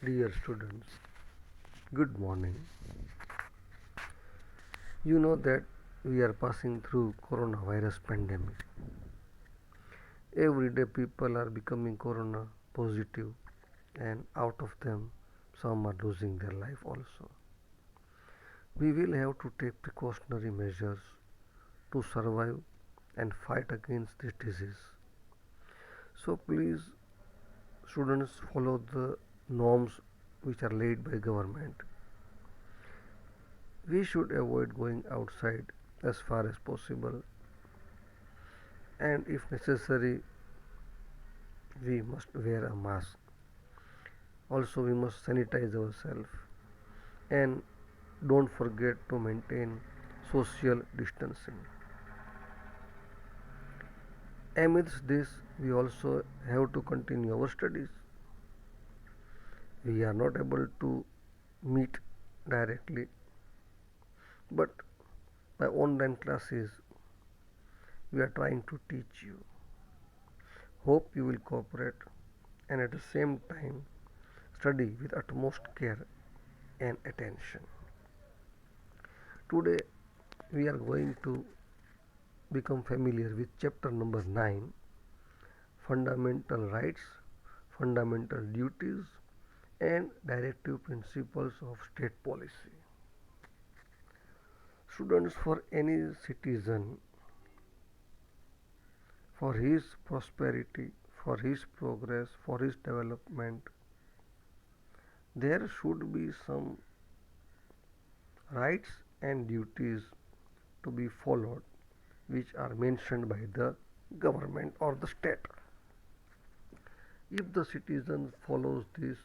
Dear students, good morning. You know that we are passing through coronavirus pandemic. Every day people are becoming corona positive and out of them some are losing their life also. We will have to take precautionary measures to survive and fight against this disease. So please students follow the norms which are laid by government. We should avoid going outside as far as possible, and if necessary we must wear a mask. Also we must sanitize ourselves and don't forget to maintain social distancing. Amidst this we also have to continue our studies. We are not able to meet directly, but by online classes we are trying to teach you. Hope you will cooperate and at the same time study with utmost care and attention. Today we are going to become familiar with chapter number 9, Fundamental Rights, Fundamental Duties and Directive Principles of State Policy. Students, for any citizen, for his prosperity, for his progress, for his development, there should be some rights and duties to be followed which are mentioned by the government or the state. If the citizen follows these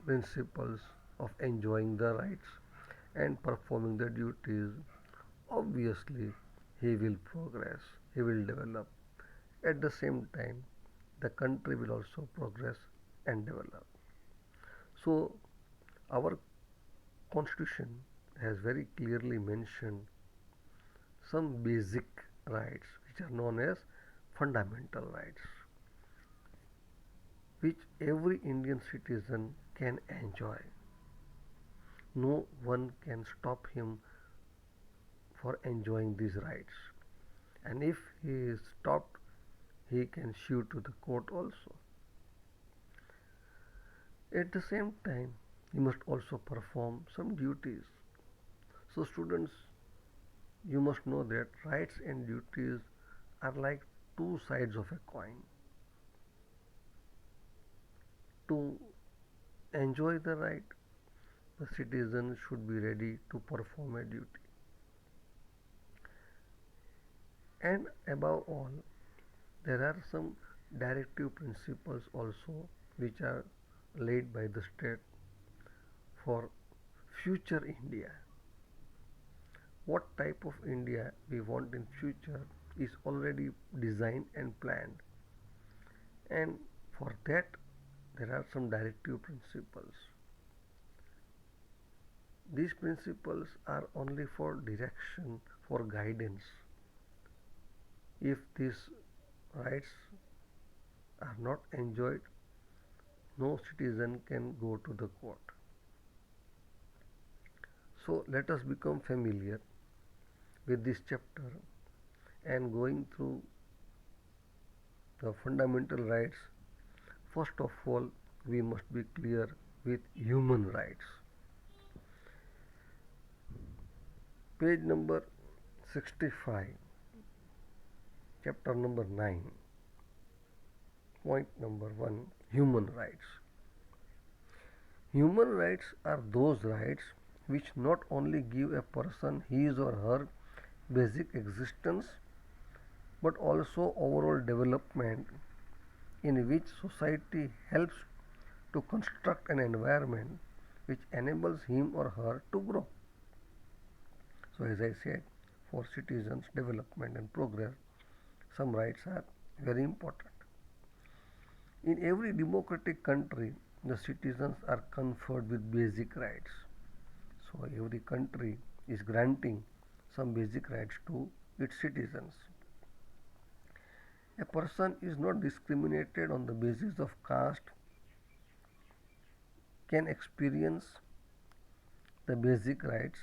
principles of enjoying the rights and performing the duties, obviously he will progress, he will develop. At the same time, the country will also progress and develop. So, our constitution has very clearly mentioned some basic rights which are known as fundamental rights, which every Indian citizen can enjoy. No one can stop him for enjoying these rights, and if he is stopped, he can sue to the court also. At the same time, he must also perform some duties. So, students, you must know that rights and duties are like two sides of a coin. To enjoy the right, the citizen should be ready to perform a duty. And above all, there are some directive principles also which are laid by the state for future India. What type of India we want in future is already designed and planned, and for that there are some directive principles. These principles are only for direction, for guidance. If these rights are not enjoyed, no citizen can go to the court. So let us become familiar with this chapter and going through the fundamental rights. First of all, we must be clear with human rights. Page number 65, chapter number 9, point number 1, human rights. Human rights are those rights which not only give a person his or her basic existence but also overall development, in which society helps to construct an environment which enables him or her to grow. So, as I said, for citizens' development and progress, some rights are very important. In every democratic country, the citizens are conferred with basic rights. So, every country is granting some basic rights to its citizens. A person is not discriminated on the basis of caste, can experience the basic rights.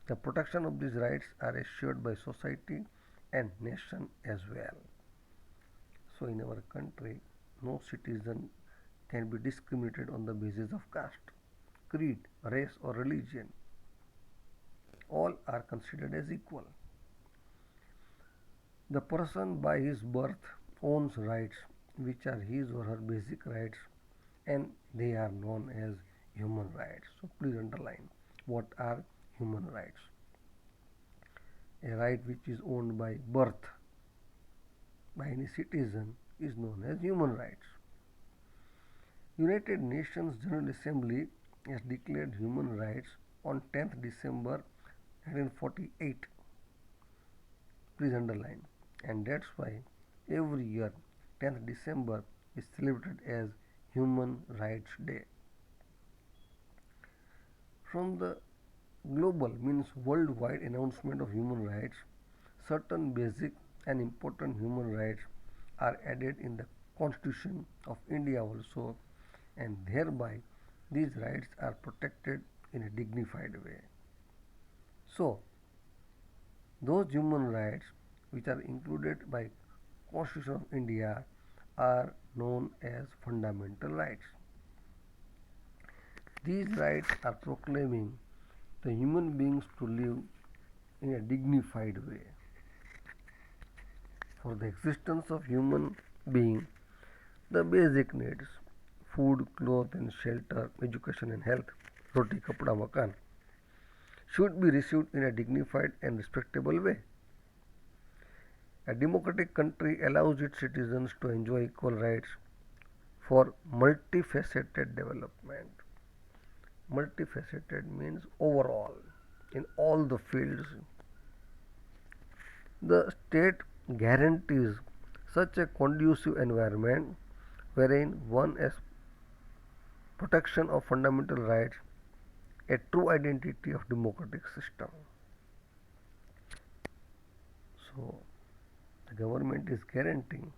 The protection of these rights are assured by society and nation as well. So in our country, no citizen can be discriminated on the basis of caste, creed, race or religion. All are considered as equal. The person by his birth owns rights which are his or her basic rights, and they are known as human rights. So please underline what are human rights. A right which is owned by birth by any citizen is known as human rights. United Nations General Assembly has declared human rights on 10th December 1948. Please underline. And that's why every year 10th December is celebrated as Human Rights Day. From the global means worldwide announcement of human rights, certain basic and important human rights are added in the Constitution of India also, and thereby these rights are protected in a dignified way. So, those human rights which are included by Constitution of India are known as fundamental rights. These rights are proclaiming the human beings to live in a dignified way. For the existence of human being, the basic needs food, clothes and shelter, education and health, roti, kapda, makan should be received in a dignified and respectable way. A democratic country allows its citizens to enjoy equal rights for multifaceted development. Multifaceted means overall, in all the fields. The state guarantees such a conducive environment wherein one has protection of fundamental rights, a true identity of democratic system. So, the government is guaranteeing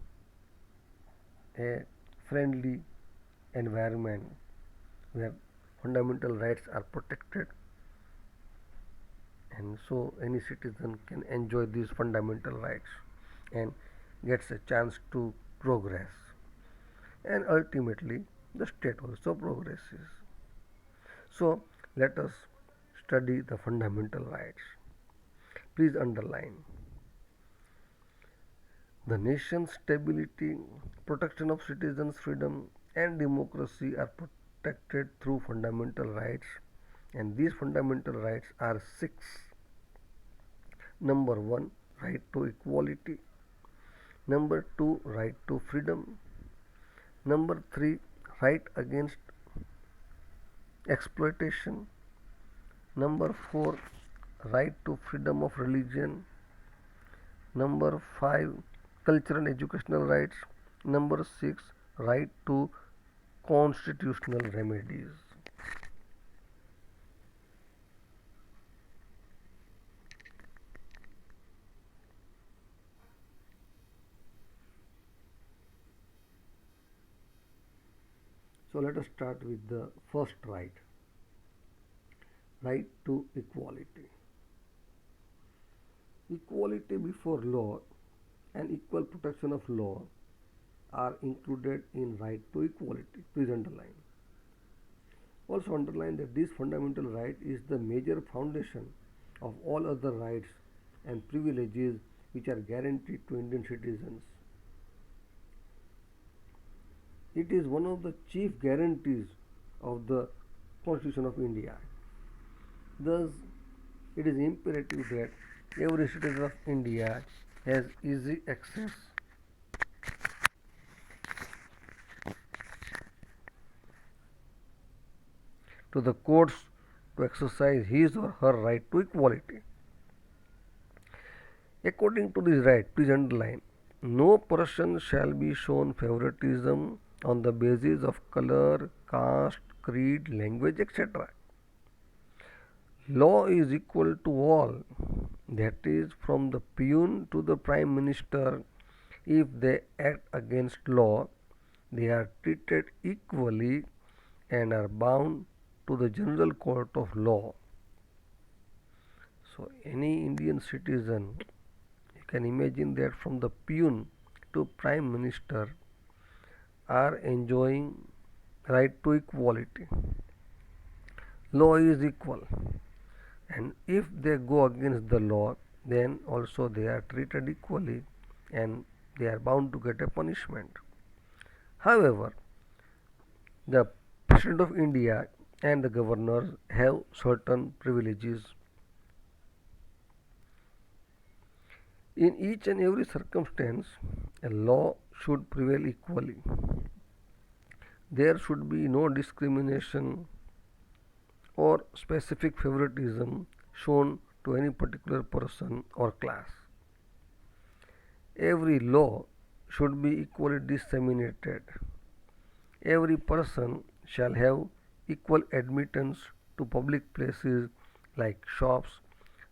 a friendly environment where fundamental rights are protected, and so any citizen can enjoy these fundamental rights and gets a chance to progress, and ultimately the state also progresses. So let us study the fundamental rights. Please underline. The nation's stability, protection of citizens' freedom and democracy are protected through fundamental rights, and these fundamental rights are six. Number 1, right to equality. Number 2, right to freedom. Number 3, right against exploitation. Number 4, right to freedom of religion. Number 5, cultural and educational rights. Number 6, right to constitutional remedies. So let us start with the first right, right to equality. Equality before law and equal protection of law are included in right to equality. Please underline. Also underline that this fundamental right is the major foundation of all other rights and privileges which are guaranteed to Indian citizens. It is one of the chief guarantees of the Constitution of India. Thus, it is imperative that every citizen of India has easy access to the courts to exercise his or her right to equality. According to this right, please underline, no person shall be shown favoritism on the basis of color, caste, creed, language, etc. Law is equal to all, that is, from the peon to the prime minister, If they act against law, they are treated equally and are bound to the general court of law. So, any Indian citizen, you can imagine that from the peon to prime minister are enjoying right to equality. Law is equal, and if they go against the law, then also they are treated equally and they are bound to get a punishment. However, the President of India and the governors have certain privileges. In each and every circumstance, a law should prevail equally. There should be no discrimination or specific favoritism shown to any particular person or class. Every law should be equally disseminated. Every person shall have equal admittance to public places like shops,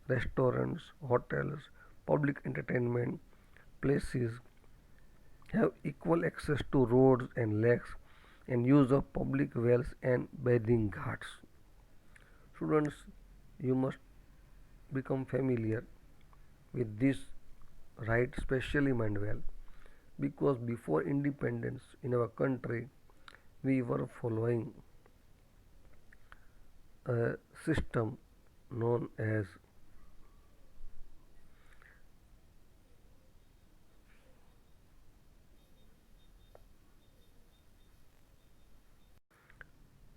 restaurants, hotels, public entertainment places, have equal access to roads and lakes and use of public wells and bathing ghats. Students, you must become familiar with this right, specially Manuel, because before independence in our country we were following a system known as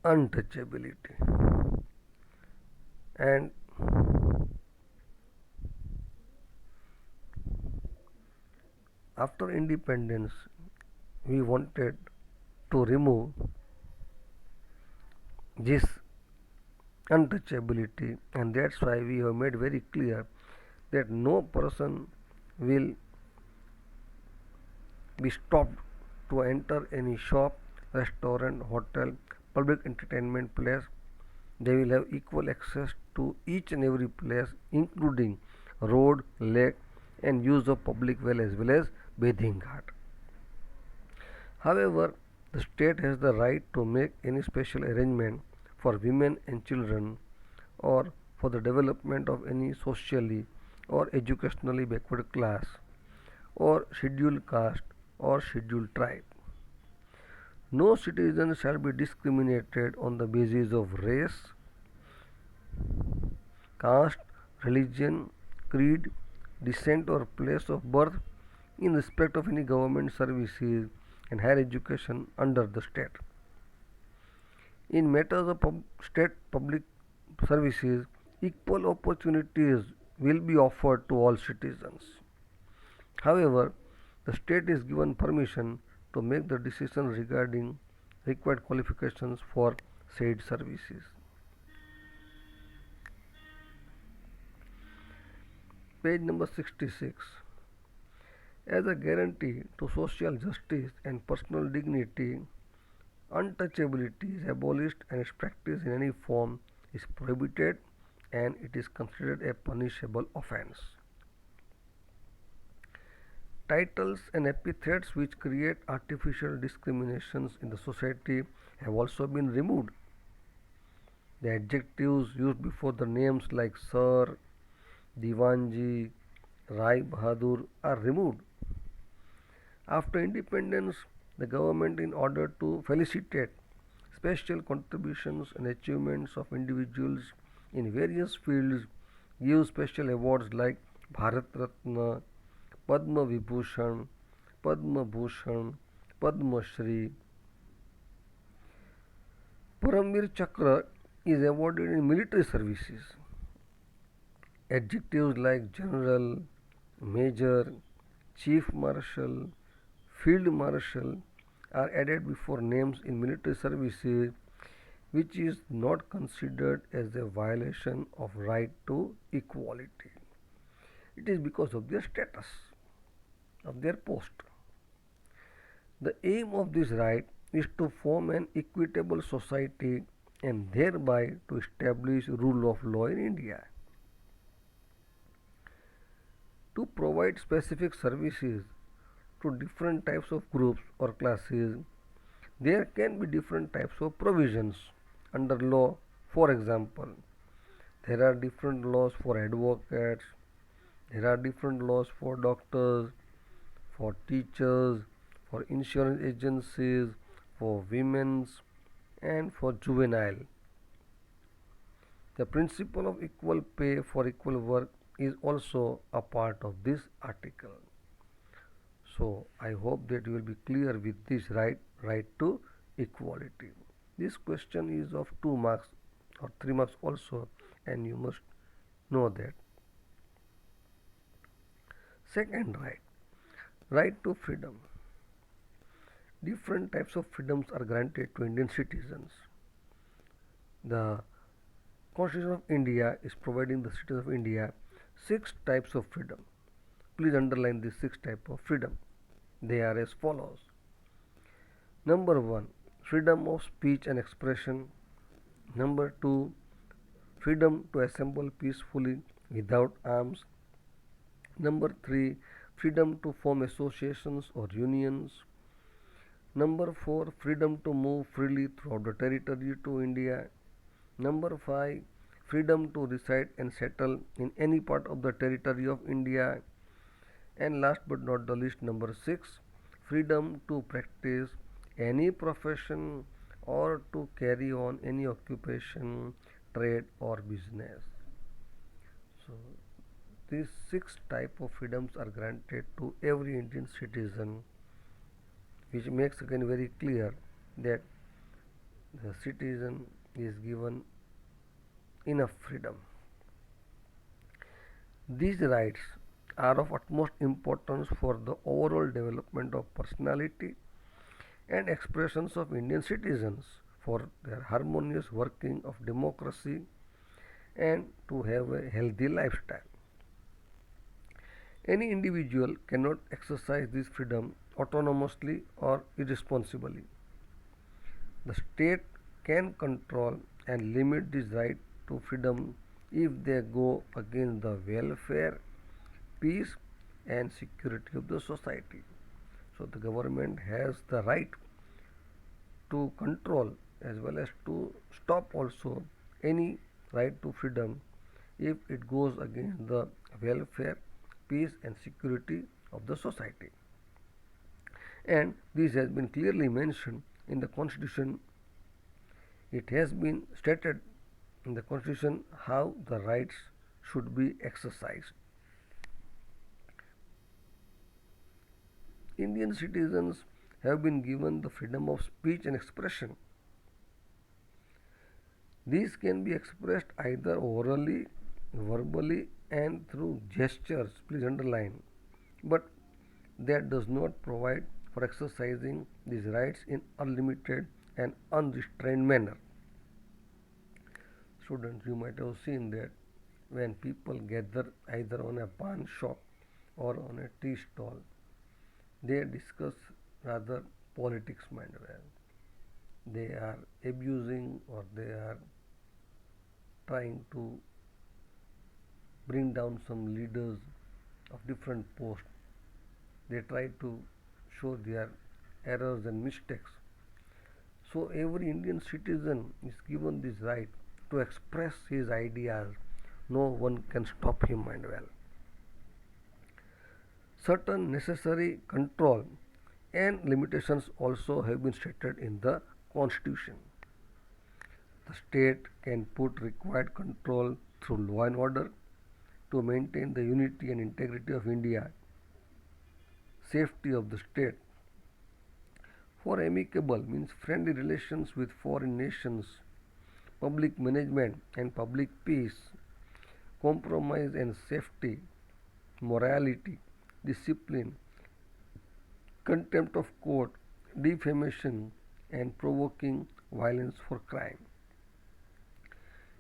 untouchability. And after independence, we wanted to remove this untouchability, and that's why we have made very clear that no person will be stopped to enter any shop, restaurant, hotel, public entertainment place. They will have equal access to each and every place, including road, lake, and use of public well as well as bathing ghat. However, the state has the right to make any special arrangement for women and children or for the development of any socially or educationally backward class or scheduled caste or scheduled tribe. No citizen shall be discriminated on the basis of race, caste, religion, creed, descent, or place of birth in respect of any government services and higher education under the state. In matters of state public services, equal opportunities will be offered to all citizens. However, the state is given permission to make the decision regarding required qualifications for said services. Page number 66. As a guarantee to social justice and personal dignity, untouchability is abolished and its practice in any form is prohibited and it is considered a punishable offence. Titles and epithets which create artificial discriminations in the society have also been removed. The adjectives used before the names like Sir, Divanji, Rai Bahadur are removed. After independence, the government, in order to felicitate special contributions and achievements of individuals in various fields, gives special awards like Bharat Ratna, Padma Vibhushan, Padma Bhushan, Padma Shri. Paramvir Chakra is awarded in military services. Adjectives like General, Major, Chief Marshal, Field Marshal are added before names in military services, which is not considered as a violation of right to equality. It is because of their status, of their post. The aim of this right is to form an equitable society and thereby to establish rule of law in India. To provide specific services to different types of groups or classes, there can be different types of provisions under law. For example, there are different laws for advocates, there are different laws for doctors, for teachers, for insurance agencies, for women's, and for juvenile. The principle of equal pay for equal work is also a part of this article. So I hope that you will be clear with this right to equality. This question is of 2 marks or 3 marks also, and you must know that. Second right to freedom. Different types of freedoms are granted to Indian citizens. The Constitution of India is providing the citizens of India 6 types of freedom. Please underline these 6 types of freedom. They are as follows. Number 1, freedom of speech and expression. Number 2, freedom to assemble peacefully without arms. Number 3, freedom to form associations or unions. Number 4, freedom to move freely throughout the territory to India. Number 5, freedom to reside and settle in any part of the territory of India. And last but not the least, number 6, freedom to practice any profession or to carry on any occupation, trade or business. So these 6 type of freedoms are granted to every Indian citizen, which makes again very clear that the citizen is given enough freedom. These rights are of utmost importance for the overall development of personality and expressions of Indian citizens, for their harmonious working of democracy and to have a healthy lifestyle. Any individual cannot exercise this freedom autonomously or irresponsibly. The state can control and limit this right to freedom if they go against the welfare, peace and security of the society. So the government has the right to control as well as to stop also any right to freedom if it goes against the welfare, peace and security of the society. And this has been clearly mentioned in the Constitution. It has been stated in the Constitution how the rights should be exercised. Indian citizens have been given the freedom of speech and expression. These can be expressed either orally, verbally and through gestures, please underline, but that does not provide for exercising these rights in unlimited and unrestrained manner. Students, you might have seen that when people gather either on a pawn shop or on a tea stall, they discuss rather politics, mind well. They are abusing or they are trying to bring down some leaders of different posts. They try to show their errors and mistakes. So every Indian citizen is given this right to express his ideas. No one can stop him, mind well. Certain necessary control and limitations also have been stated in the Constitution. The state can put required control through law and order to maintain the unity and integrity of India, safety of the state. For amicable means friendly relations with foreign nations, public management and public peace, compromise and safety, morality, discipline, contempt of court, defamation and provoking violence for crime.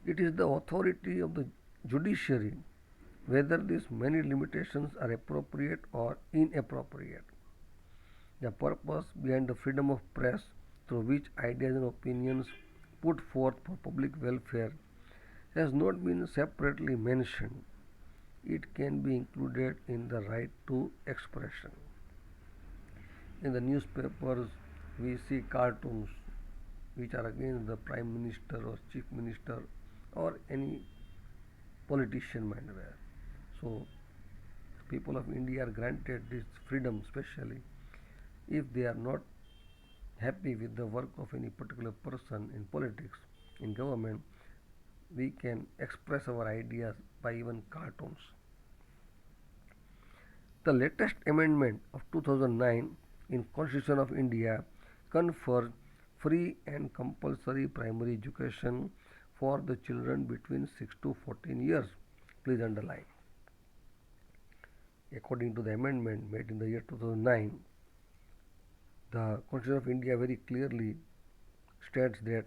It is the authority of the judiciary whether these many limitations are appropriate or inappropriate. The purpose behind the freedom of press, through which ideas and opinions put forth for public welfare, has not been separately mentioned. It can be included in the right to expression. In the newspapers, we see cartoons which are against the prime minister or chief minister or any politician might wear. So, people of India are granted this freedom, especially if they are not happy with the work of any particular person in politics, in government, we can express our ideas by even cartoons. The latest amendment of 2009 in Constitution of India confers free and compulsory primary education for the children between 6 to 14 years. Please underline. According to the amendment made in the year 2009, the Constitution of India very clearly states that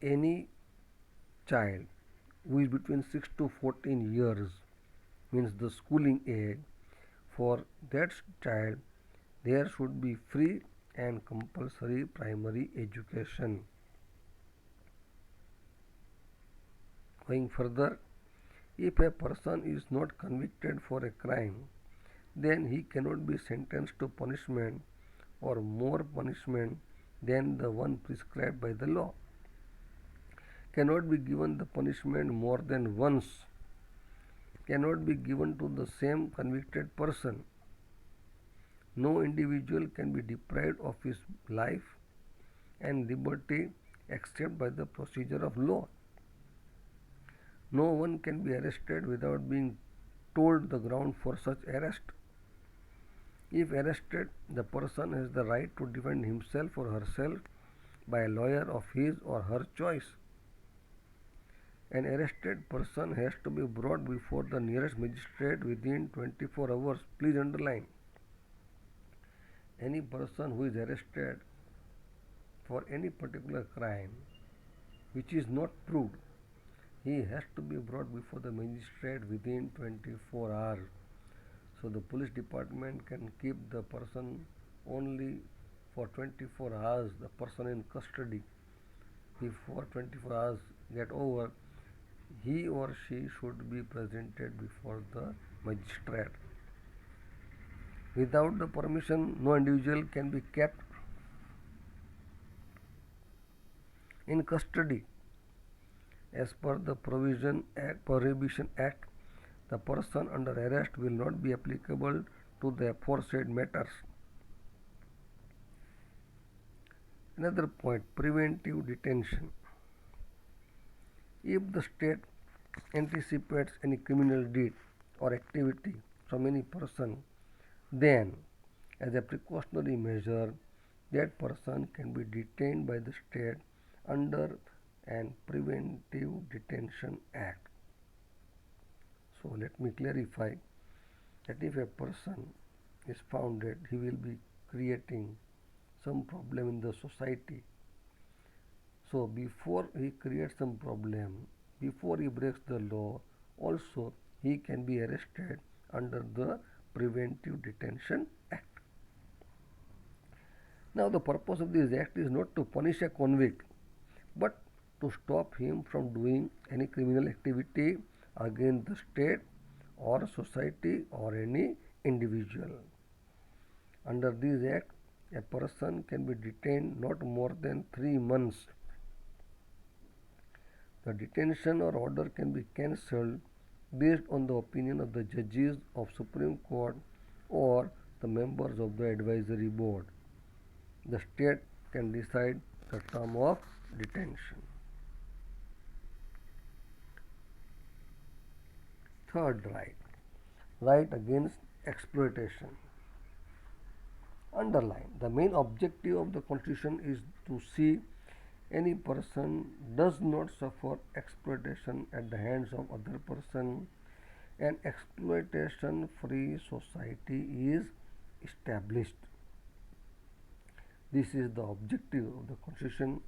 any child who is between 6 to 14 years, means the schooling age, for that child there should be free and compulsory primary education. Going further, if a person is not convicted for a crime, then he cannot be sentenced to punishment or more punishment than the one prescribed by the law. Cannot be given the punishment more than once. Cannot be given to the same convicted person. No individual can be deprived of his life and liberty except by the procedure of law. No one can be arrested without being told the ground for such arrest. If arrested, the person has the right to defend himself or herself by a lawyer of his or her choice. An arrested person has to be brought before the nearest magistrate within 24 hours. Please underline. Any person who is arrested for any particular crime which is not proved, he has to be brought before the magistrate within 24 hours. So the police department can keep the person only for 24 hours, the person in custody. Before 24 hours get over, he or she should be presented before the magistrate. Without the permission, no individual can be kept in custody. As per the Prohibition Act, the person under arrest will not be applicable to the aforesaid matters. Another point, preventive detention. If the state anticipates any criminal deed or activity from any person, then as a precautionary measure, that person can be detained by the state under an Preventive Detention Act. So let me clarify that if a person is found that he will be creating some problem in the society, so before he creates some problem, before he breaks the law, also he can be arrested under the Preventive Detention Act. Now the purpose of this act is not to punish a convict, but to stop him from doing any criminal activity against the state or society or any individual. Under this act, a person can be detained not more than 3 months. The detention or order can be cancelled based on the opinion of the judges of Supreme Court or the members of the advisory board. The state can decide the term of detention. Third right, right against exploitation. Underline, the main objective of the Constitution is to see any person does not suffer exploitation at the hands of other person. An exploitation free society is established. This is the objective of the Constitution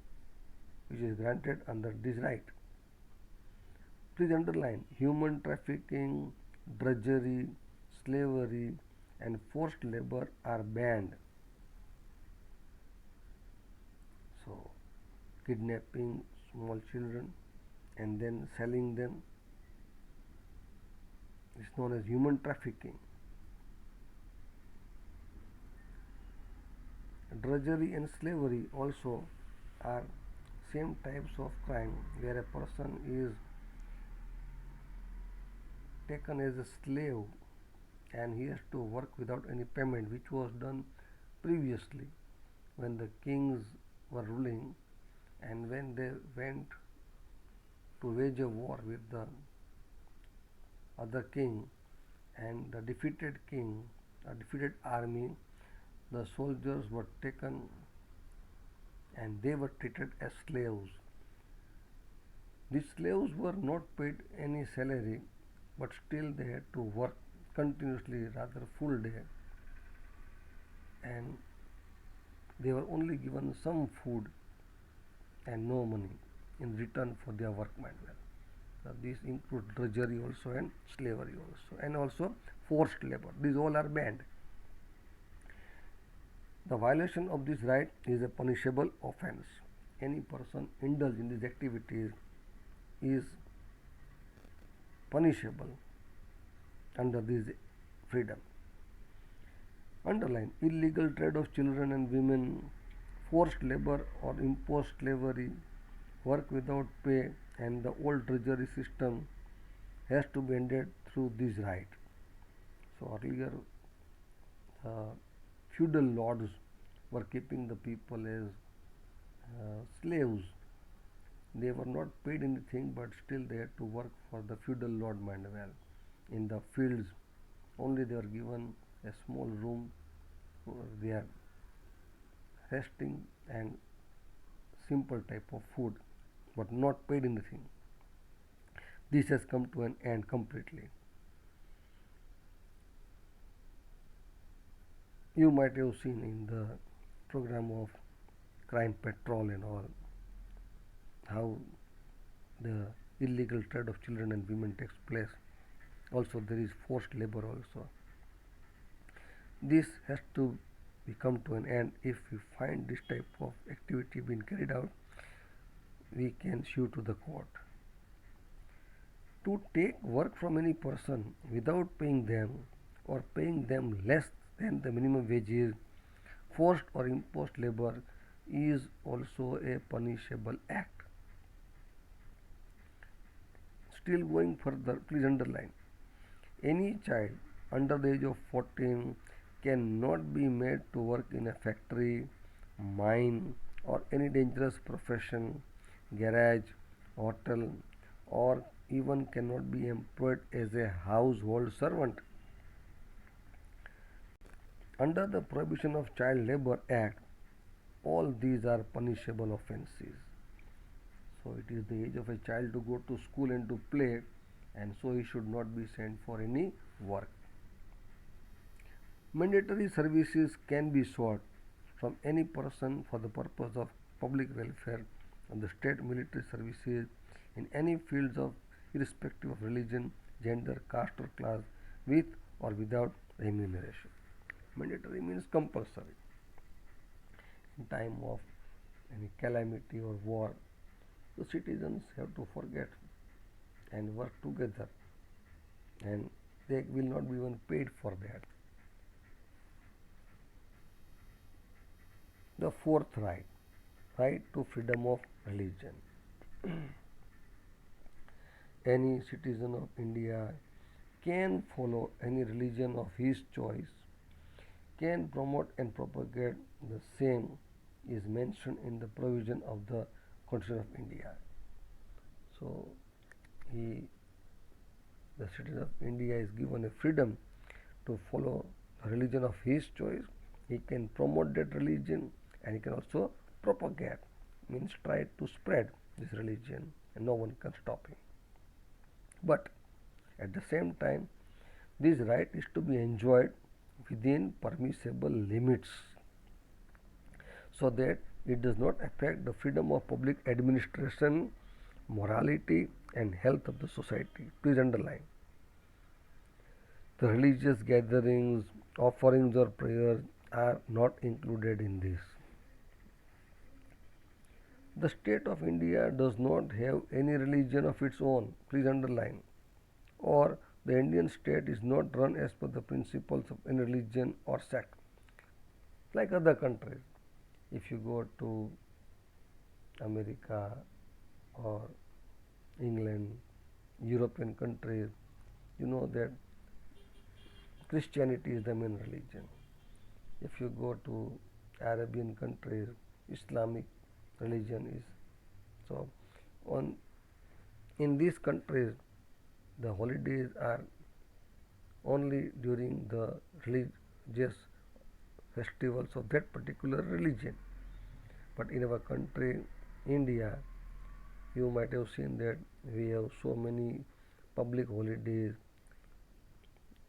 which is granted under this right. Please underline, human trafficking, drudgery, slavery and forced labor are banned. So, kidnapping small children and then selling them is known as human trafficking. Drudgery and slavery also are same types of crime where a person is taken as a slave and he has to work without any payment, which was done previously when the kings were ruling and when they went to wage a war with the other king and the defeated king, a defeated army, the soldiers were taken and they were treated as slaves. These slaves were not paid any salary, but still they had to work continuously, rather full day, and they were only given some food and no money in return for their workmanship. These include drudgery also and slavery also, and also forced labor. These all are banned. The violation of this right is a punishable offense. Any person indulged in these activities is punishable under this freedom. Underline: illegal trade of children and women, forced labor or imposed slavery, work without pay, and the old drudgery system has to be ended through this right. So earlier, feudal lords were keeping the people as slaves. They were not paid anything, but still they had to work for the feudal lord Mandewell in the fields. Only they were given a small room where they are resting and simple type of food, but not paid anything. This has come to an end completely. You might have seen in the program of Crime Patrol and all how the illegal trade of children and women takes place. Also, there is forced labor also. This has to come to an end. If we find this type of activity being carried out, we can sue to the court. To take work from any person without paying them or paying them less than the minimum wages, forced or imposed labor is also a punishable act. Still going further, please underline: any child under the age of 14 cannot be made to work in a factory, mine, or any dangerous profession, garage, hotel, or even cannot be employed as a household servant. Under the Prohibition of Child Labour Act, all these are punishable offences. So it is the age of a child to go to school and to play, and so he should not be sent for any work. Mandatory services can be sought from any person for the purpose of public welfare and the state military services in any fields of irrespective of religion, gender, caste or class, with or without remuneration. Mandatory means compulsory. In time of any calamity or war, the citizens have to forget and work together, and they will not be even paid for that. The fourth right, right to freedom of religion. Any citizen of India can follow any religion of his choice, can promote and propagate the same is mentioned in the provision of the Constitution of India. So, the citizen of India is given a freedom to follow the religion of his choice. He can promote that religion and he can also propagate, means try to spread this religion, and no one can stop him. But at the same time, this right is to be enjoyed within permissible limits so that it does not affect the freedom of public administration, morality, and health of the society. Please underline: the religious gatherings, offerings, or prayers are not included in this. The state of India does not have any religion of its own. Please underline. Or the Indian state is not run as per the principles of any religion or sect like other countries. If you go to America or England, European countries, you know that Christianity is the main religion. If you go to Arabian countries, Islamic religion is so. On in these countries, the holidays are only during the religious festivals of that particular religion. But in our country, India, you might have seen that we have so many public holidays,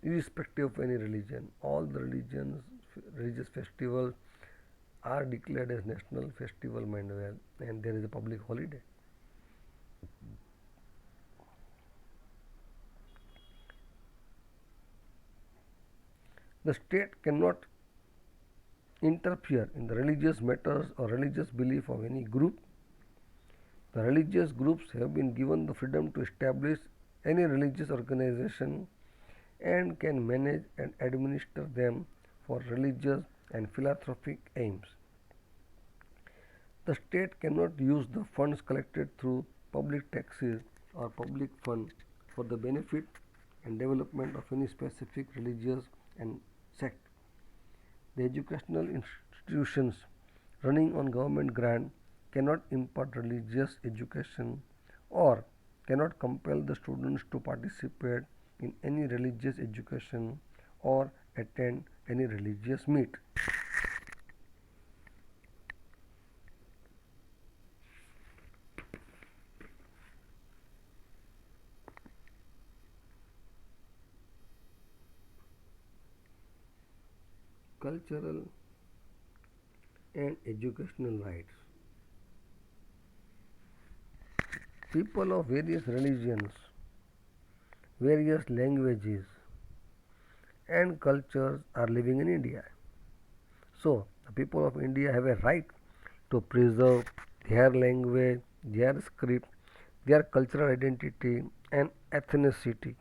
irrespective of any religion. All the religious festivals are declared as national festival meanwhile, and there is a public holiday. The state cannot interfere in the religious matters or religious belief of any group. The religious groups have been given the freedom to establish any religious organization and can manage and administer them for religious and philanthropic aims. The state cannot use the funds collected through public taxes or public fund for the benefit and development of any specific religious and sect. The educational institutions running on government grant cannot impart religious education or cannot compel the students to participate in any religious education or attend any religious meet. Cultural and educational rights. People of various religions, various languages, and cultures are living in India. So, the people of India have a right to preserve their language, their script, their cultural identity, and ethnicity.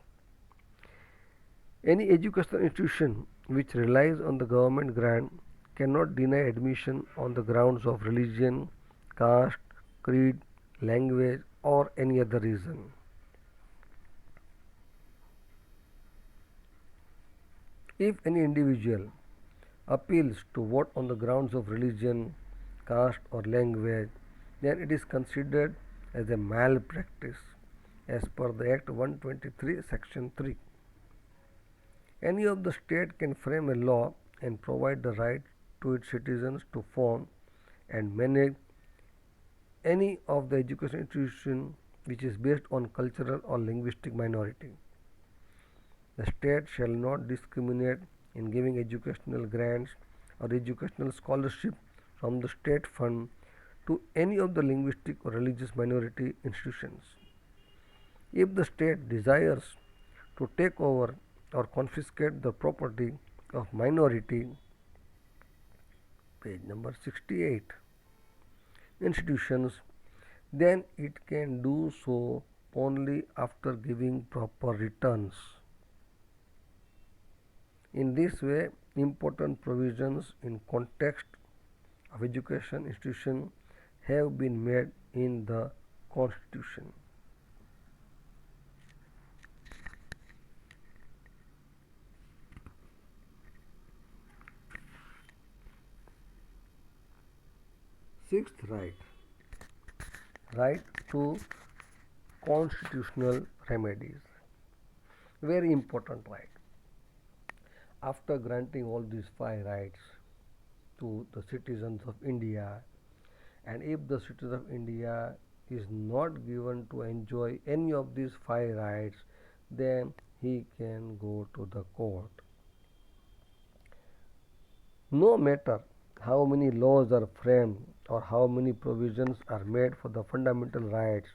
Any educational institution which relies on the government grant cannot deny admission on the grounds of religion, caste, creed, language, or any other reason. If any individual appeals to vote on the grounds of religion, caste, or language, then it is considered as a malpractice as per the Act 123, Section 3. Any of the state can frame a law and provide the right to its citizens to form and manage any of the education institution which is based on cultural or linguistic minority. The state shall not discriminate in giving educational grants or educational scholarship from the state fund to any of the linguistic or religious minority institutions. If the state desires to take over or confiscate the property of minority, page number 68, institutions, then it can do so only after giving proper returns. In this way, important provisions in context of education institution have been made in the Constitution. Sixth right, right to constitutional remedies. Very important right. After granting all these five rights to the citizens of India, and if the citizen of India is not given to enjoy any of these five rights, then he can go to the court. No matter how many laws are framed or how many provisions are made for the fundamental rights,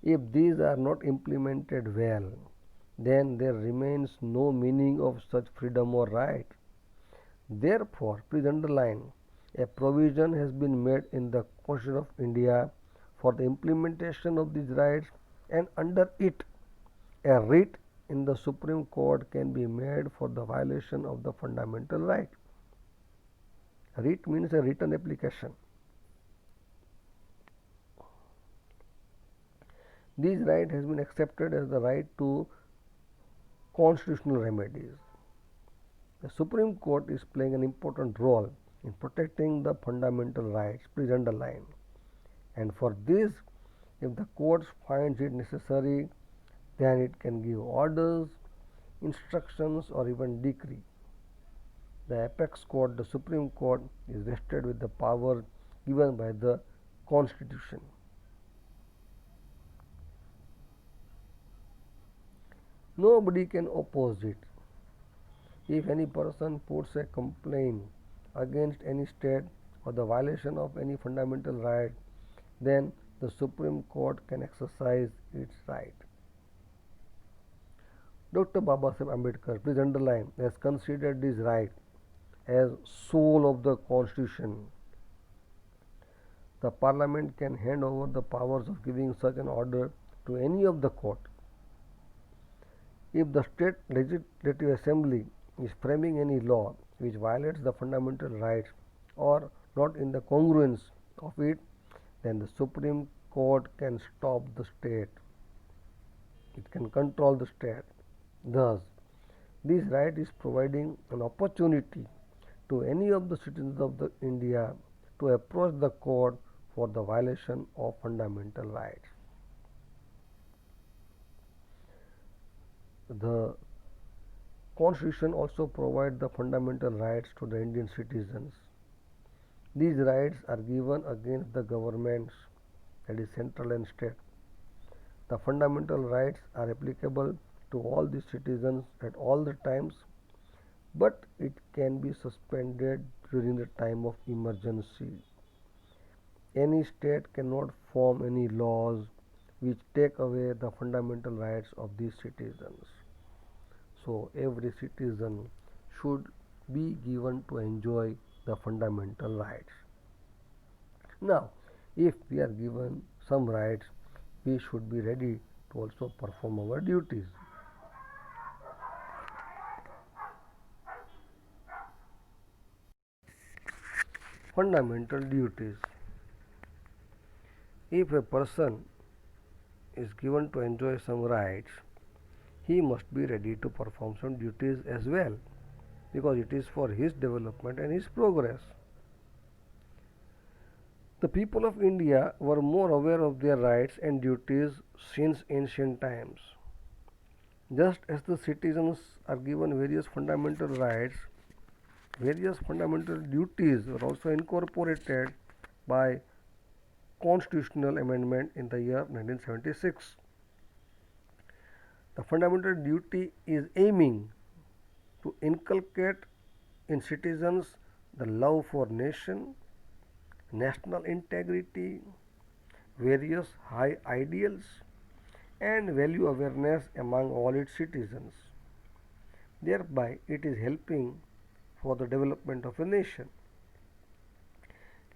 if these are not implemented well, then there remains no meaning of such freedom or right. Therefore, please underline, a provision has been made in the Constitution of India for the implementation of these rights, and under it, a writ in the Supreme Court can be made for the violation of the fundamental right. Writ means a written application. This right has been accepted as the right to constitutional remedies. The Supreme Court is playing an important role in protecting the fundamental rights. Please underline. And for this, if the court finds it necessary, then it can give orders, instructions, or even decree. The apex court, the Supreme Court, is vested with the power given by the Constitution. Nobody can oppose it. If any person puts a complaint against any state or the violation of any fundamental right, then the Supreme Court can exercise its right. Dr. Babasaheb Ambedkar, please underline, has considered this right as soul of the Constitution. The Parliament can hand over the powers of giving such an order to any of the court. If the state legislative assembly is framing any law which violates the fundamental rights or not in the congruence of it, then the Supreme Court can stop the state. It can control the state. Thus, this right is providing an opportunity to any of the citizens of India to approach the court for the violation of fundamental rights. The Constitution also provides the fundamental rights to the Indian citizens. These rights are given against the governments, that is central and state. The fundamental rights are applicable to all the citizens at all the times, but it can be suspended during the time of emergency. Any state cannot form any laws which take away the fundamental rights of these citizens. So every citizen should be given to enjoy the fundamental rights. Now, if we are given some rights, we should be ready to also perform our duties. Fundamental duties. If a person is given to enjoy some rights, he must be ready to perform some duties as well, because it is for his development and his progress. The people of India were more aware of their rights and duties since ancient times. Just as the citizens are given various fundamental rights, various fundamental duties were also incorporated by constitutional amendment in the year 1976. The fundamental duty is aiming to inculcate in citizens the love for nation, national integrity, various high ideals, and value awareness among all its citizens. Thereby, it is helping for the development of a nation.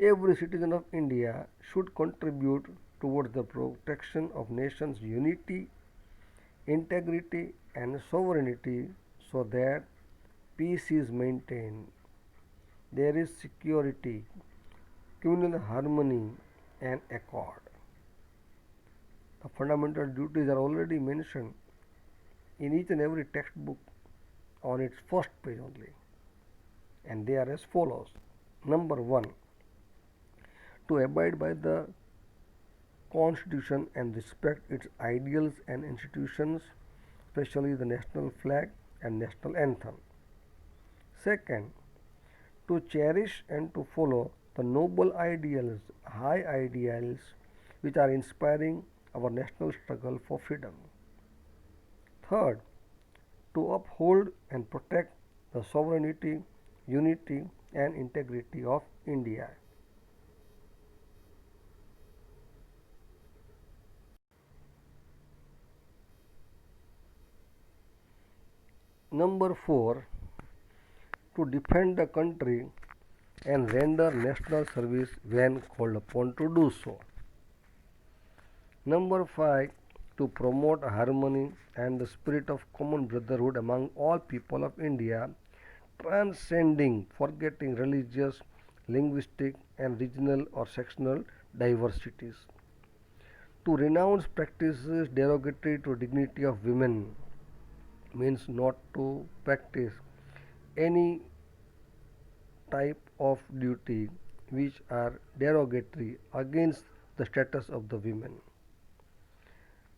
Every citizen of India should contribute towards the protection of nation's unity, integrity, and sovereignty so that peace is maintained, there is security, communal harmony, and accord. The fundamental duties are already mentioned in each and every textbook on its first page only, and they are as follows. Number 1, to abide by the Constitution and respect its ideals and institutions, especially the national flag and national anthem. Second, to cherish and to follow the noble ideals, high ideals, which are inspiring our national struggle for freedom. Third, to uphold and protect the sovereignty, unity, and integrity of India. Number 4, to defend the country and render national service when called upon to do so. Number 5, to promote harmony and the spirit of common brotherhood among all people of India, transcending, forgetting religious linguistic, and regional or sectional diversities. To renounce practices derogatory to dignity of women means not to practice any type of duty which are derogatory against the status of the women.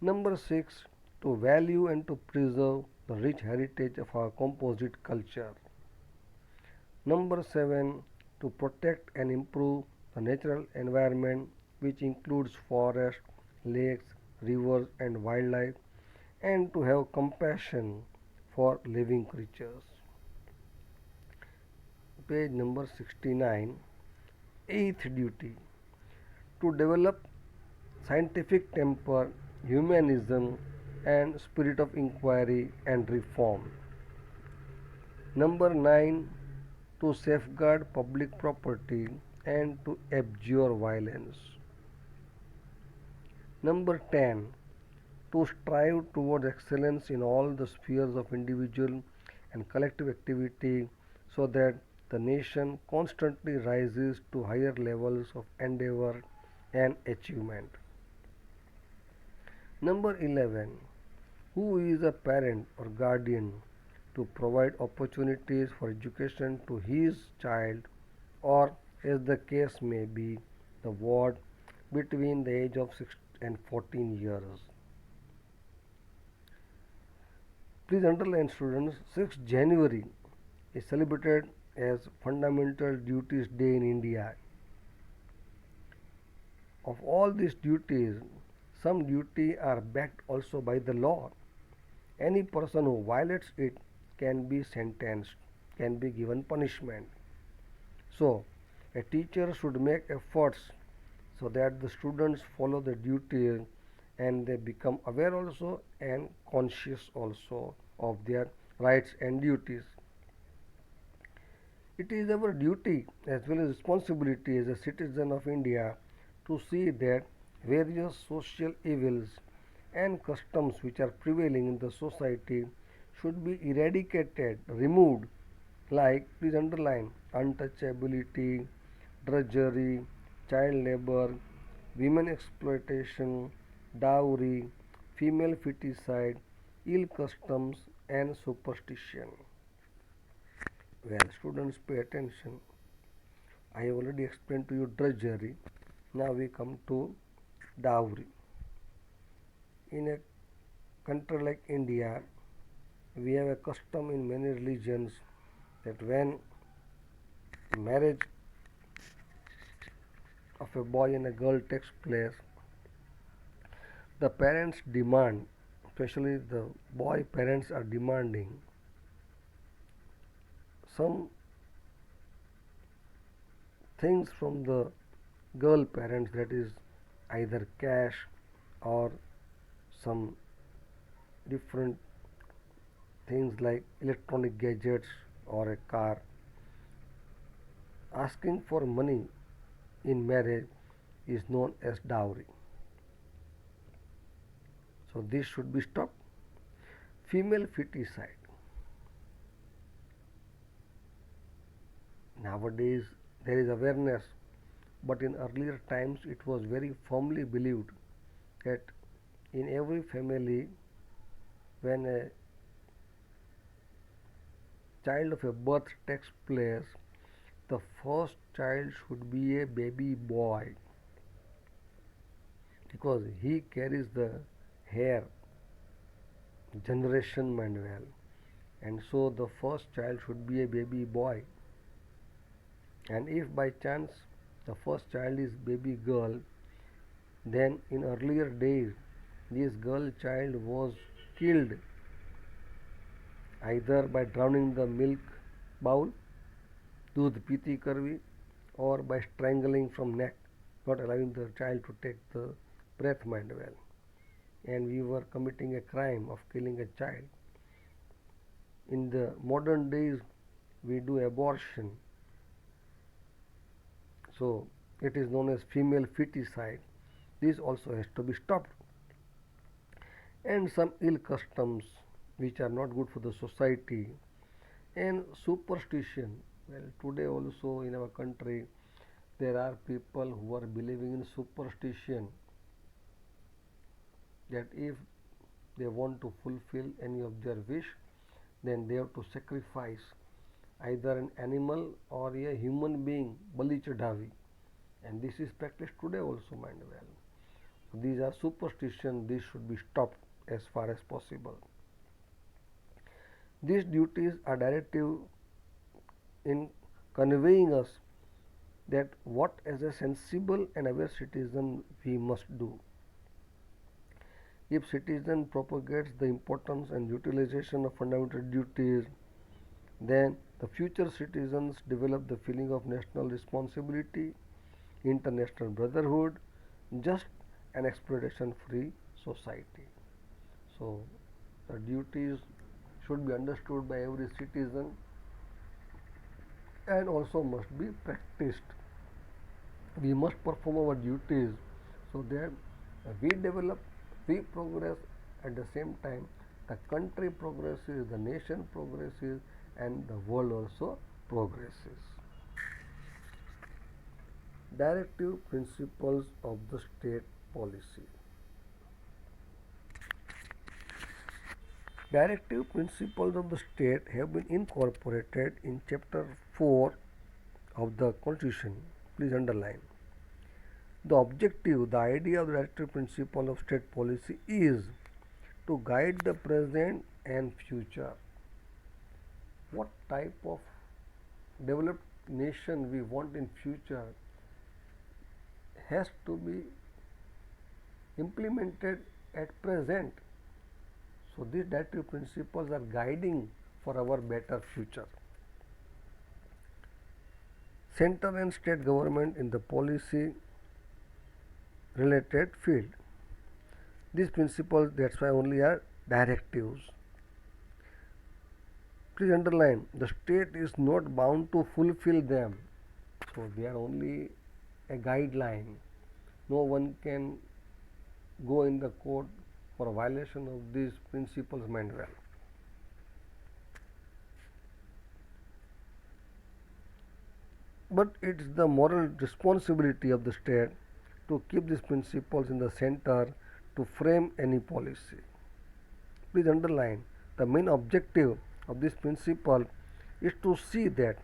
Number 6, to value and to preserve the rich heritage of our composite culture. Number 7, to protect and improve the natural environment which includes forests, lakes, rivers and wildlife, and to have compassion for living creatures. Page number 69. Eighth duty, to develop scientific temper, humanism, and spirit of inquiry and reform. Number 9, to safeguard public property and to abjure violence. Number 10, to strive towards excellence in all the spheres of individual and collective activity so that the nation constantly rises to higher levels of endeavor and achievement. Number 11, who is a parent or guardian to provide opportunities for education to his child, or as the case may be, the ward between the age of 6 and 14 years. Please underline, students, 6th January is celebrated as Fundamental Duties Day in India. Of all these duties, some duties are backed also by the law. Any person who violates it can be sentenced, can be given punishment. So, a teacher should make efforts so that the students follow the duties and they become aware also and conscious also of their rights and duties. It is our duty as well as responsibility as a citizen of India to see that various social evils and customs which are prevailing in the society should be eradicated, removed, like, please underline, untouchability, drudgery, child labor, women exploitation, dowry, female feticide, ill customs and superstition. Well, students, pay attention. I have already explained to you drudgery. Now we come to dowry. In a country like India, we have a custom in many religions that when marriage of a boy and a girl takes place, the parents demand, especially the boy parents are demanding some things from the girl parents, that is either cash or some different things like electronic gadgets or a car. Asking for money in marriage is known as dowry. So this should be stopped. Female feticide. Nowadays there is awareness, but in earlier times it was very firmly believed that in every family, when a child of a birth takes place, the first child should be a baby boy because he carries the hair generation manual, and so the first child should be a baby boy. And if by chance the first child is baby girl, then in earlier days this girl child was killed either by drowning the milk bowl, दूध पीती करवी, or by strangling from neck, not allowing the child to take the breath manual. And we were committing a crime of killing a child. In the modern days we do abortion, so it is known as female feticide. This also has to be stopped. And some ill customs which are not good for the society, and superstition. Well, today also in our country There are people who are believing in superstition that if they want to fulfill any of their wish, then they have to sacrifice either an animal or a human being, bali chadhavi, and this is practiced today also, mind well. So these are superstition, these should be stopped as far as possible. These duties are directive in conveying us that what as a sensible and aware citizen we must do. If citizen propagates the importance and utilization of fundamental duties, then the future citizens develop the feeling of national responsibility, international brotherhood, just an exploitation free society. So the duties should be understood by every citizen and also must be practiced. We must perform our duties so that we develop, we progress, at the same time the country progresses, the nation progresses, and the world also progresses. Directive principles of the state policy. Directive principles of the state have been incorporated in Chapter 4 of the Constitution. Please underline. The objective, the idea of the directive principle of state policy is to guide the present and future. What type of developed nation we want in future has to be implemented at present. So these directive principles are guiding for our better future. Center and state government in the policy related field. These principles, that's why only are directives. Please underline, the state is not bound to fulfill them. So they are only a guideline. No one can go in the court for a violation of these principles, mind well. But it is the moral responsibility of the state to keep these principles in the center to frame any policy. Please underline, the main objective of this principle is to see that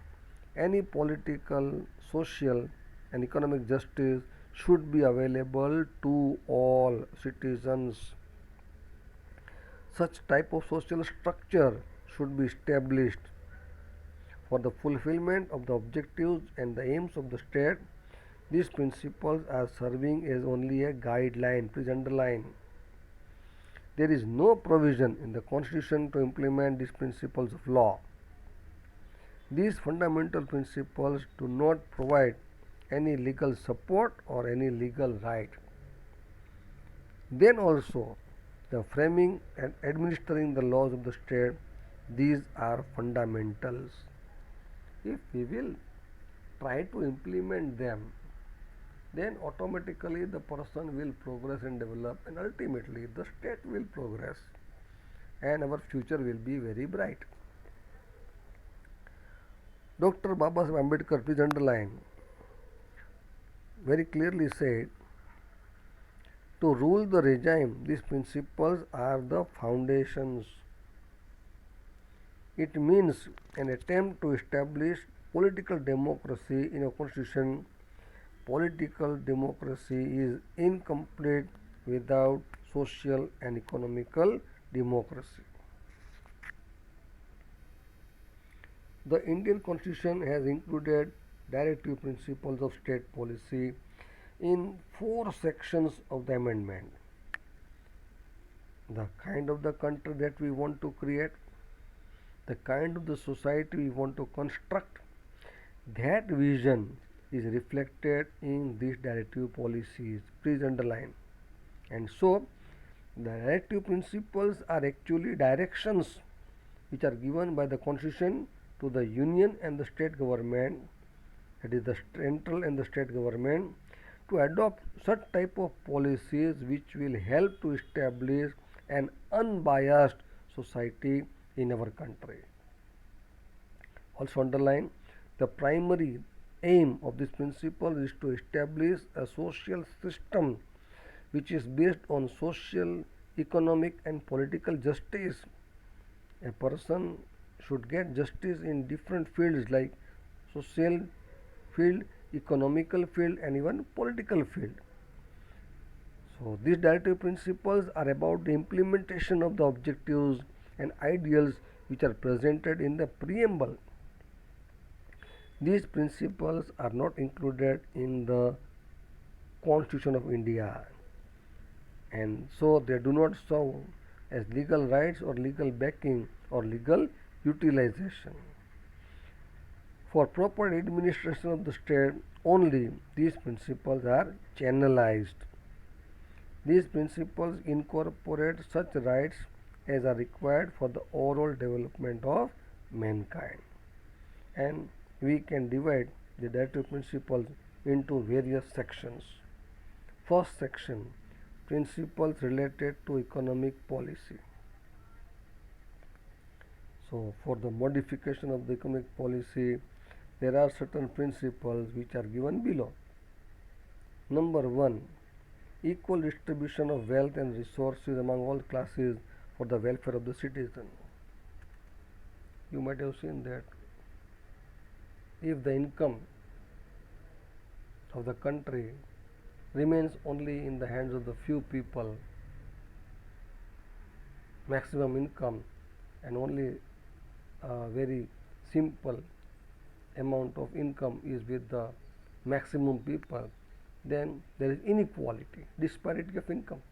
any political, social, and economic justice should be available to all citizens. Such type of social structure should be established for the fulfillment of the objectives and the aims of the state. These principles are serving as only a guideline. Please underline. There is no provision in the Constitution to implement these principles of law. These fundamental principles do not provide any legal support or any legal right. Then also, the framing and administering the laws of the state, these are fundamentals. If we will try to implement them, then automatically the person will progress and develop, and ultimately the state will progress and our future will be very bright. Dr. Babasaheb Ambedkar, please underline, very clearly said, to rule the regime, these principles are the foundations. It means an attempt to establish political democracy in a constitution. Political democracy is incomplete without social and economical democracy. The Indian Constitution has included directive principles of state policy in 4 sections of the amendment. The kind of the country that we want to create, the kind of the society we want to construct, that vision is reflected in these directive policies. Please underline. And so, the directive principles are actually directions which are given by the Constitution to the union and the state government, that is the central and the state government, to adopt such type of policies which will help to establish an unbiased society in our country. Also underline, the primary aim of this principle is to establish a social system which is based on social, economic, and political justice. A person should get justice in different fields like social field, economical field, and even political field. So these directive principles are about the implementation of the objectives and ideals which are presented in the preamble. These principles are not included in the Constitution of India, and so they do not serve as legal rights or legal backing or legal utilization. For proper administration of the state, only these principles are channelized. These principles incorporate such rights as are required for the overall development of mankind. And we can divide the directive principles into various sections. First section, principles related to economic policy. So for the modification of the economic policy, there are certain principles which are given below. Number 1, equal distribution of wealth and resources among all classes for the welfare of the citizen. You might have seen that if the income of the country remains only in the hands of the few people, maximum income, and only a very simple amount of income is with the maximum people, then there is inequality, disparity of income.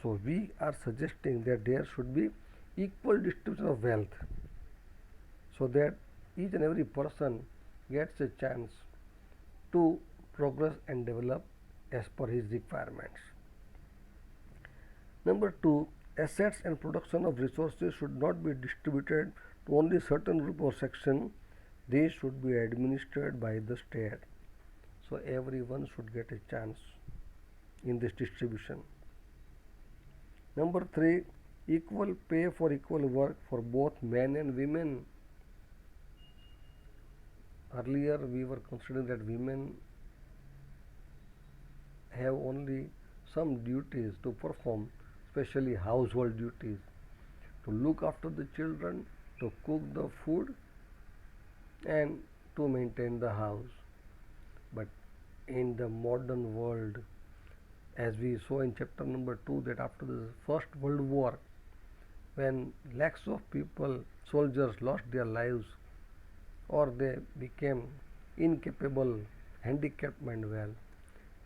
So we are suggesting that there should be equal distribution of wealth, so that each and every person gets a chance to progress and develop as per his requirements. Number 2, assets and production of resources should not be distributed to only certain group or section. They should be administered by the state. So everyone should get a chance in this distribution. Number 3, equal pay for equal work for both men and women. Earlier we were considering that women have only some duties to perform, especially household duties, to look after the children, to cook the food, and to maintain the house. But in the modern world, as we saw in chapter number 2, that after the First World War, when lakhs of people, soldiers, lost their lives, or they became incapable, handicapped and well,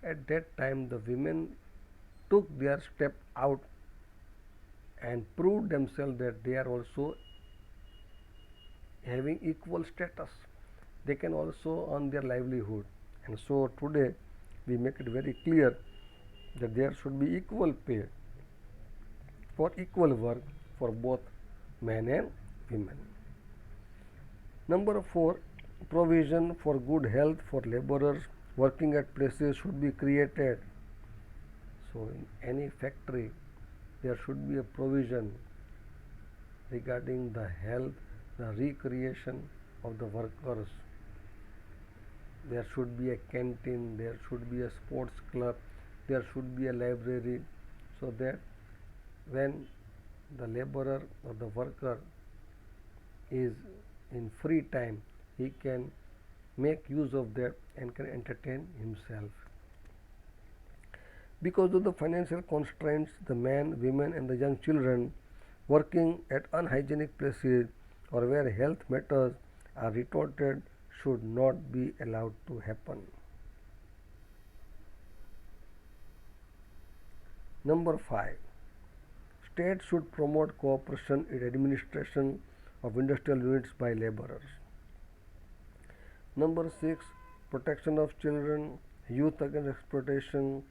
at that time the women took their step out and proved themselves that they are also having equal status. They can also earn their livelihood. And so today we make it very clear that there should be equal pay for equal work for both men and women. Number 4, provision for good health for laborers working at places should be created. So in any factory there should be a provision regarding the health, the recreation of the workers. There should be a canteen, there should be a sports club, there should be a library, so that when the laborer or the worker is in free time, he can make use of that and can entertain himself. Because of the financial constraints, the men, women, and the young children working at unhygienic places or where health matters are retorted should not be allowed to happen. Number 5, state should promote cooperation in administration of industrial units by laborers. Number 6, protection of children, youth against exploitation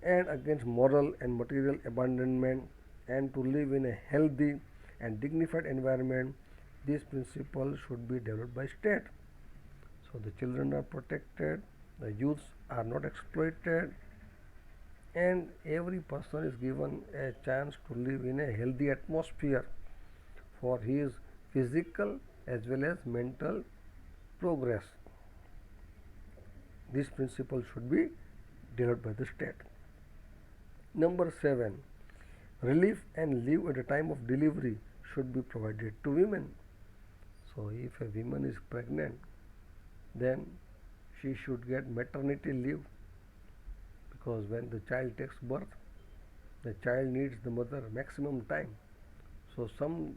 and against moral and material abandonment, and to live in a healthy and dignified environment. These principles should be developed by state. So the children are protected, the youths are not exploited, and every person is given a chance to live in a healthy atmosphere for his physical as well as mental progress. This principle should be developed by the state. Number 7. Relief and leave at the time of delivery should be provided to women. So, if a woman is pregnant, then she should get maternity leave, because when the child takes birth, the child needs the mother maximum time. So, some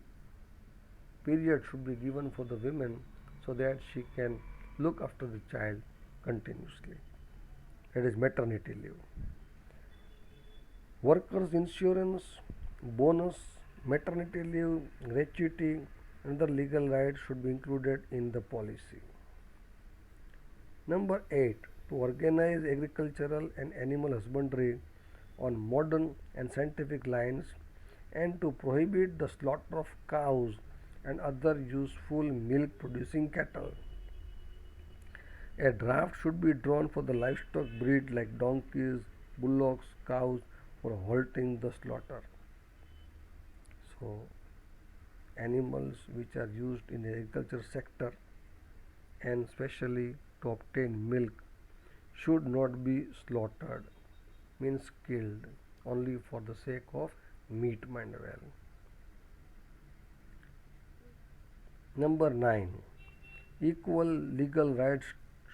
period should be given for the women so that she can look after the child continuously. That is maternity leave. Workers' insurance, bonus, maternity leave, gratuity, and other legal rights should be included in the policy. Number 8. To organize agricultural and animal husbandry on modern and scientific lines, and to prohibit the slaughter of cows and other useful milk producing cattle. A draft should be drawn for the livestock breed like donkeys, bullocks, cows for halting the slaughter. So, animals which are used in the agriculture sector and especially to obtain milk should not be slaughtered, means killed, only for the sake of meat, mind well. Number 9. Equal legal rights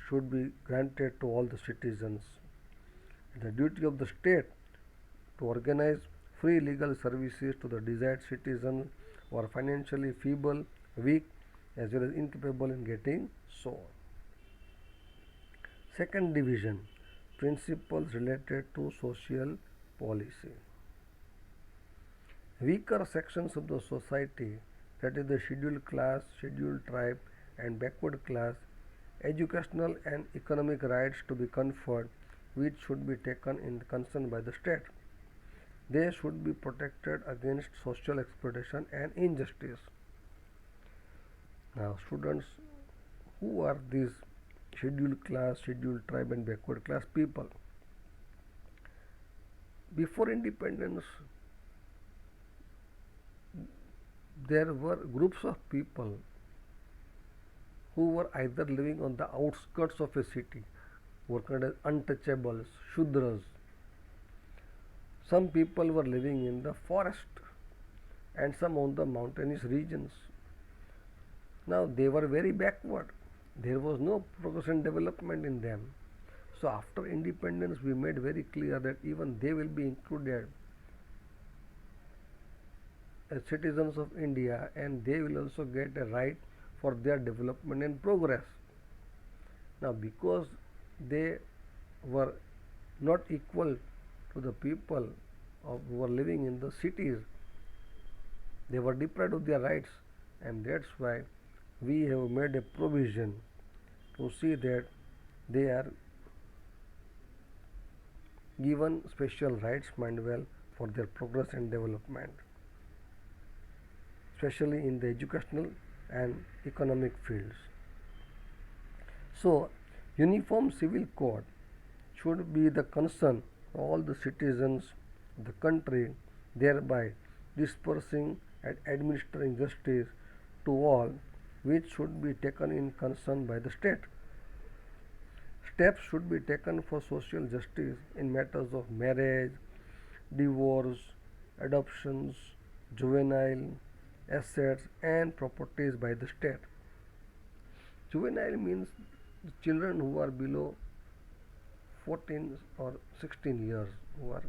should be granted to all the citizens. The duty of the state to organize free legal services to the desired citizens who are financially feeble, weak, as well as incapable in getting so. Second division, principles related to social policy. Weaker sections of the society, that is the scheduled class, scheduled tribe, and backward class, educational and economic rights to be conferred, which should be taken in concern by the state. They should be protected against social exploitation and injustice. Now, students, who are these scheduled class, scheduled tribe, and backward class people? Before independence, there were groups of people who were either living on the outskirts of a city, who were called as untouchables, Shudras. Some people were living in the forest and some on the mountainous regions. Now they were very backward. There was no progress and development in them. So after independence we made very clear that even they will be included as citizens of India, and they will also get a right for their development and progress. Now because they were not equal to the people who were living in the cities, they were deprived of their rights, and that's why we have made a provision to see that they are given special rights, mind well, for their progress and development, especially in the educational and economic fields. So, uniform civil code should be the concern of all the citizens of the country, thereby dispersing and administering justice to all, which should be taken in concern by the state. Steps should be taken for social justice in matters of marriage, divorce, adoptions, juvenile, assets, and properties by the state. Juvenile means the children who are below 14 or 16 years, who are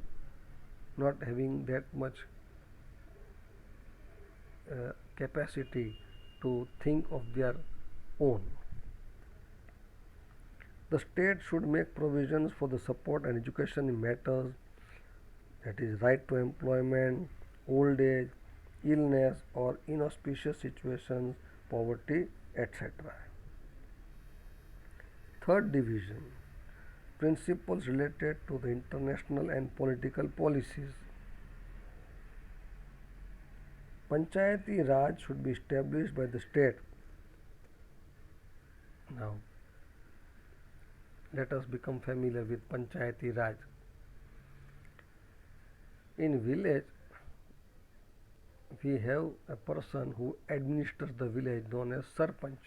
not having that much capacity to think of their own. The state should make provisions for the support and education in matters, that is right to employment, old age, illness or inauspicious situations, poverty, etc. Third division, principles related to the international and political policies. Panchayati Raj should be established by the state. Now, let us become familiar with Panchayati Raj. In village, we have a person who administers the village known as Sarpanch.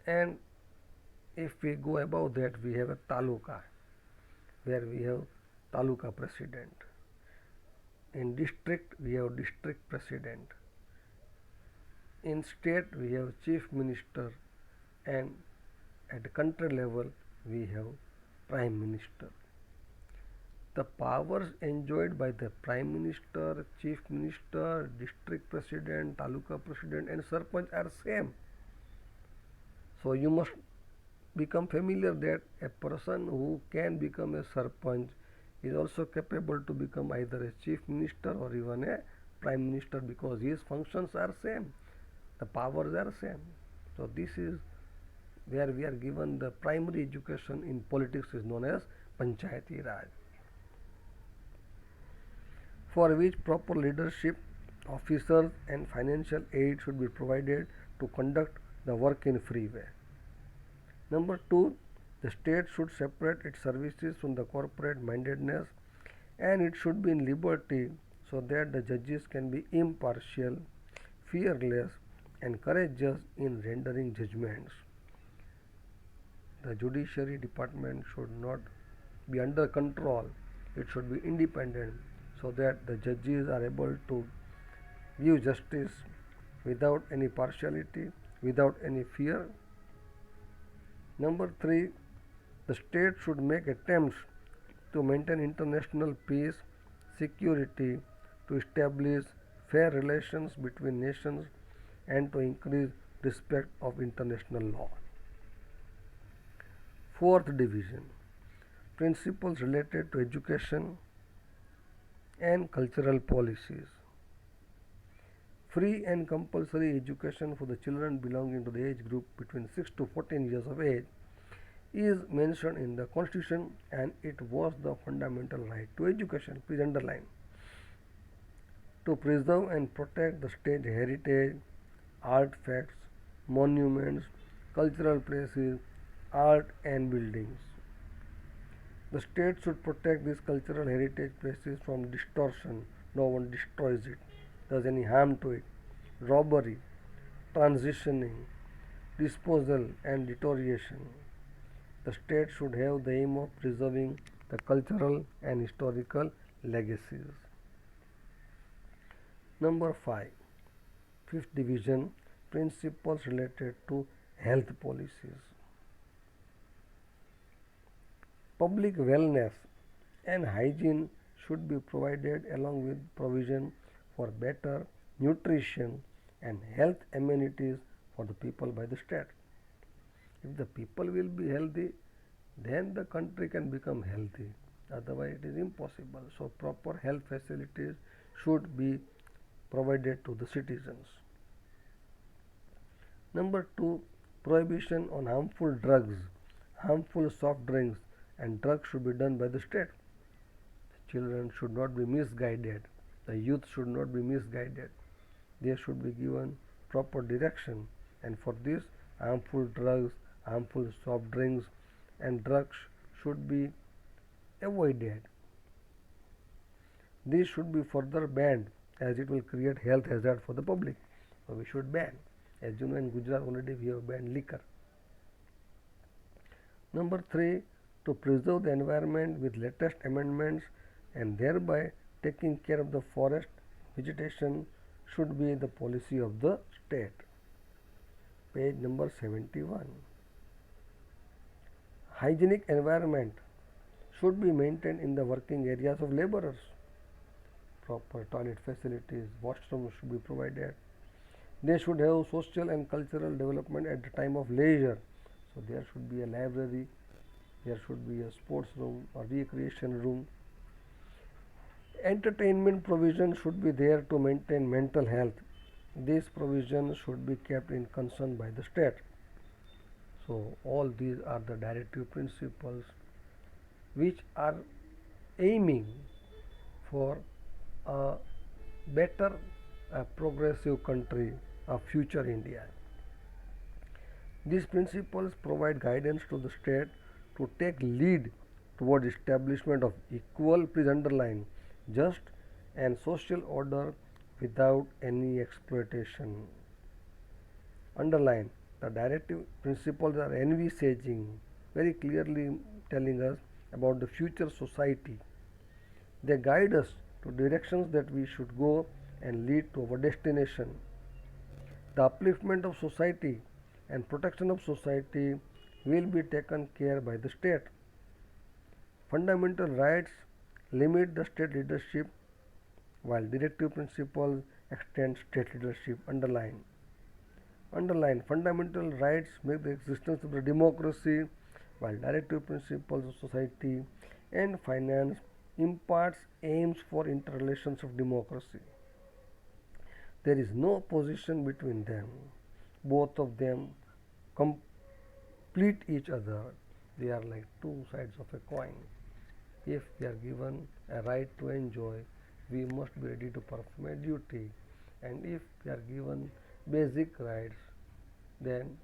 And if we go above that, we have a taluka, where we have taluka president. In district, we have district president. In state, we have chief minister, and at country level, we have prime minister. The powers enjoyed by the prime minister, chief minister, district president, taluka president, and sarpanch are same. So you must become familiar that a person who can become a sarpanch is also capable to become either a chief minister or even a prime minister, because his functions are same, the powers are same. So this is where we are given the primary education in politics is known as Panchayati Raj, for which proper leadership, officers and financial aid should be provided to conduct the work in free way. Number 2, the state should separate its services from the corporate mindedness, and it should be in liberty so that the judges can be impartial, fearless and courageous in rendering judgments. The judiciary department should not be under control, it should be independent so that the judges are able to give justice without any partiality, without any fear. Number 3, the state should make attempts to maintain international peace, security, to establish fair relations between nations, and to increase respect of international law. Fourth division, principles related to education and cultural policies. Free and compulsory education for the children belonging to the age group between 6 to 14 years of age is mentioned in the Constitution, and it was the fundamental right to education. Please underline. To preserve and protect the state heritage, artifacts, monuments, cultural places, art and buildings. The state should protect these cultural heritage places from distortion. No one destroys it, does any harm to it, robbery, transitioning, disposal and deterioration. The state should have the aim of preserving the cultural and historical legacies. Number 5, fifth division, principles related to health policies. Public wellness and hygiene should be provided along with provision for better nutrition and health amenities for the people by the state. If the people will be healthy, then the country can become healthy. Otherwise, it is impossible. So, proper health facilities should be provided to the citizens. Number 2, prohibition on harmful drugs, harmful soft drinks, and drugs should be done by the state. Children should not be misguided. The youth should not be misguided. They should be given proper direction, and for this, harmful drugs, harmful soft drinks, and drugs should be avoided. This should be further banned as it will create health hazard for the public. So we should ban. As you know, in Gujarat already we have banned liquor. Number 3, to preserve the environment with latest amendments and thereby taking care of the forest vegetation should be the policy of the state. Page number 71. Hygienic environment should be maintained in the working areas of laborers. Proper toilet facilities, washrooms should be provided. They should have social and cultural development at the time of leisure. So there should be a library, there should be a sports room or recreation room. Entertainment provision should be there to maintain mental health. These provisions should be kept in concern by the state. So all these are the directive principles which are aiming for a better, progressive country, a future India. These principles provide guidance to the state to take lead toward establishment of equal, please underline, just and social order without any exploitation. Underline, The directive principles are envisaging, very clearly telling us about the future society. They guide us to directions that we should go and lead to our destination. The upliftment of society and protection of society will be taken care by the state. Fundamental rights limit the state leadership while directive principles extend state leadership. Underline fundamental rights make the existence of the democracy while directive principles of society and finance imparts aims for interrelations of democracy. There is no opposition between them. Both of them complete each other. They are like two sides of a coin. If we are given a right to enjoy, we must be ready to perform a duty. And if we are given basic rights, then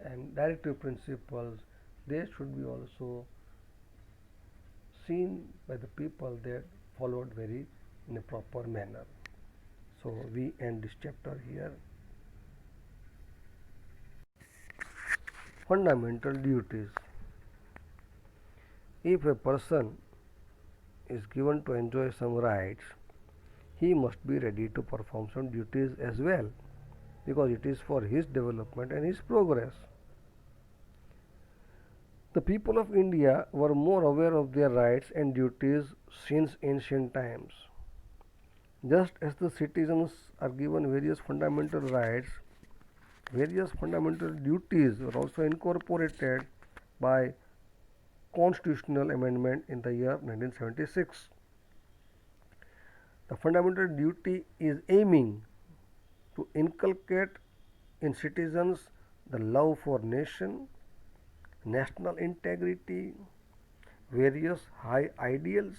and directive principles, they should be also seen by the people that followed very in a proper manner. So we end this chapter here. Fundamental duties. If a person is given to enjoy some rights, he must be ready to perform some duties as well, because it is for his development and his progress. The people of India were more aware of their rights and duties since ancient times. Just as the citizens are given various fundamental rights, various fundamental duties were also incorporated by constitutional amendment in the year 1976. The fundamental duty is aiming to inculcate in citizens the love for nation, national integrity, various high ideals,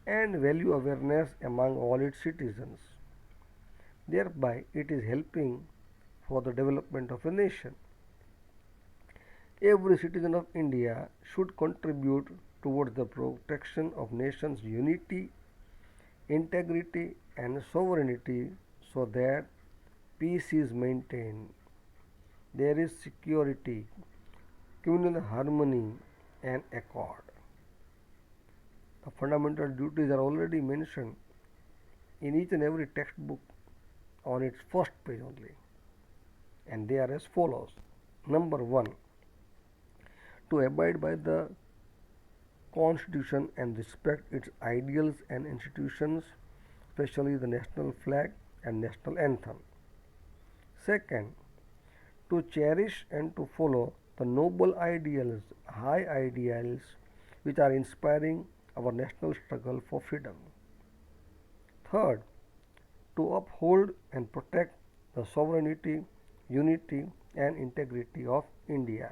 and value awareness among all its citizens. Thereby, it is helping for the development of a nation. Every citizen of India should contribute towards the protection of nation's unity, integrity, and sovereignty so that peace is maintained, there is security, communal harmony, and accord. The fundamental duties are already mentioned in each and every textbook on its first page only, and they are as follows. Number 1, to abide by the Constitution and respect its ideals and institutions, especially the national flag and national anthem. Second, to cherish and to follow the noble ideals, high ideals which are inspiring our national struggle for freedom. Third, to uphold and protect the sovereignty, unity, and integrity of India.